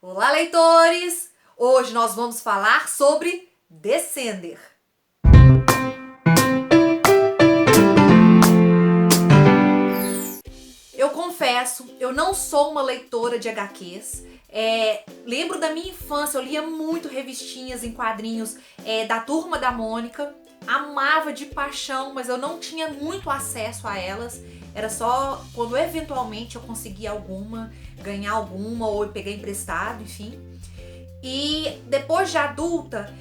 Olá, leitores! Hoje nós vamos falar sobre Descender. Eu confesso, eu não sou uma leitora de HQs. Lembro da minha infância, eu lia muito revistinhas em quadrinhos da Turma da Mônica. Amava de paixão, mas eu não tinha muito acesso a elas. Era só quando eventualmente eu conseguia alguma, ganhar alguma ou eu pegar emprestado, enfim. E depois de adulta,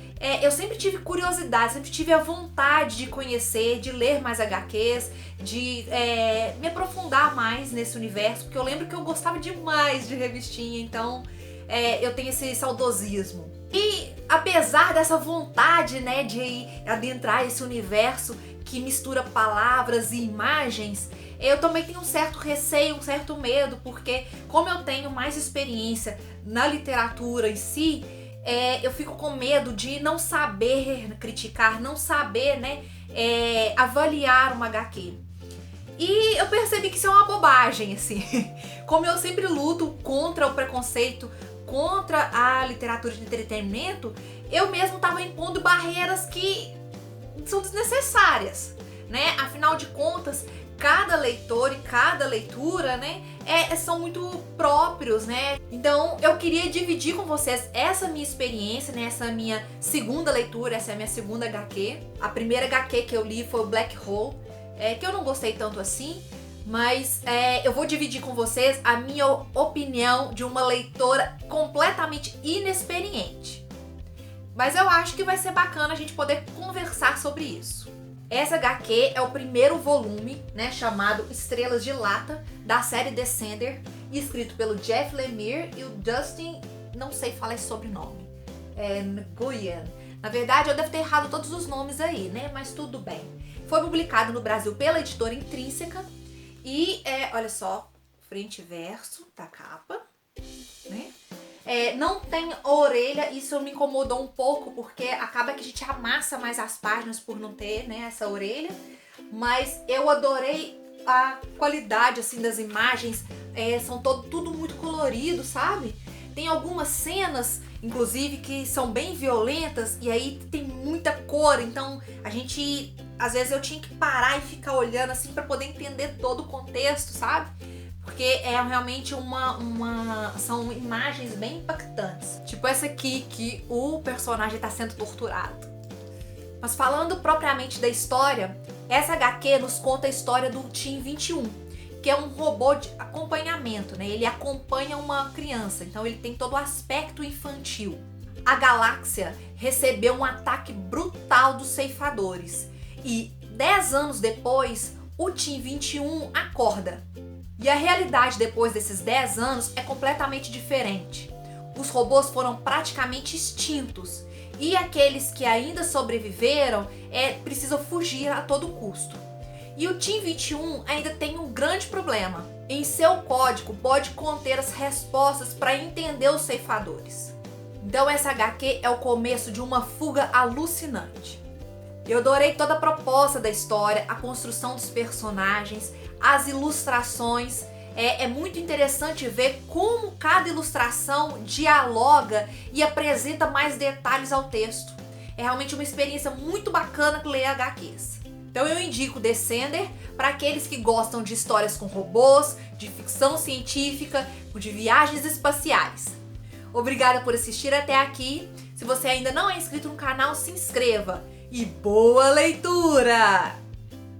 eu sempre tive curiosidade, sempre tive a vontade de conhecer, de ler mais HQs, de me aprofundar mais nesse universo, porque eu lembro que eu gostava demais de revistinha, então eu tenho esse saudosismo. E apesar dessa vontade, né, de adentrar esse universo que mistura palavras e imagens, eu também tenho um certo receio, um certo medo, porque como eu tenho mais experiência na literatura em si, eu fico com medo de não saber criticar, não saber, né, avaliar uma HQ. E eu percebi que isso é uma bobagem, assim. Como eu sempre luto contra o preconceito, contra a literatura de entretenimento, eu mesmo estava impondo barreiras que são desnecessárias, né? Afinal de contas, cada leitor e cada leitura, né, são muito próprios, né? Então eu queria dividir com vocês essa minha experiência, né, essa minha segunda leitura, essa é a minha segunda HQ. A primeira HQ que eu li foi o Black Hole, que eu não gostei tanto assim, mas eu vou dividir com vocês a minha opinião de uma leitora completamente inexperiente. Mas eu acho que vai ser bacana a gente poder conversar sobre isso. Essa HQ é o primeiro volume, né, chamado Estrelas de Lata, da série Descender, escrito pelo Jeff Lemire e o Dustin, não sei falar esse sobrenome, Nguyen. Na verdade, eu devo ter errado todos os nomes aí, né, mas tudo bem. Foi publicado no Brasil pela editora Intrínseca e, olha só, frente e verso da capa, né? Não tem orelha, isso me incomodou um pouco, porque acaba que a gente amassa mais as páginas por não ter, né, essa orelha. Mas eu adorei a qualidade, assim, das imagens, são tudo muito colorido, sabe? Tem algumas cenas, inclusive, que são bem violentas e aí tem muita cor, então às vezes eu tinha que parar e ficar olhando assim para poder entender todo o contexto, sabe? Porque realmente são imagens bem impactantes. Tipo essa aqui, que o personagem tá sendo torturado. Mas falando propriamente da história, essa HQ nos conta a história do Team 21, que é um robô de acompanhamento, né? Ele acompanha uma criança, então ele tem todo o aspecto infantil. A galáxia recebeu um ataque brutal dos ceifadores e 10 anos depois, o Team 21 acorda. E a realidade depois desses 10 anos é completamente diferente. Os robôs foram praticamente extintos e aqueles que ainda sobreviveram precisam fugir a todo custo. E o Team 21 ainda tem um grande problema. Em seu código pode conter as respostas para entender os ceifadores. Então essa HQ é o começo de uma fuga alucinante. Eu adorei toda a proposta da história, a construção dos personagens, as ilustrações. É muito interessante ver como cada ilustração dialoga e apresenta mais detalhes ao texto. É realmente uma experiência muito bacana ler HQs. Então eu indico Descender para aqueles que gostam de histórias com robôs, de ficção científica, de viagens espaciais. Obrigada por assistir até aqui. Se você ainda não é inscrito no canal, se inscreva. E boa leitura!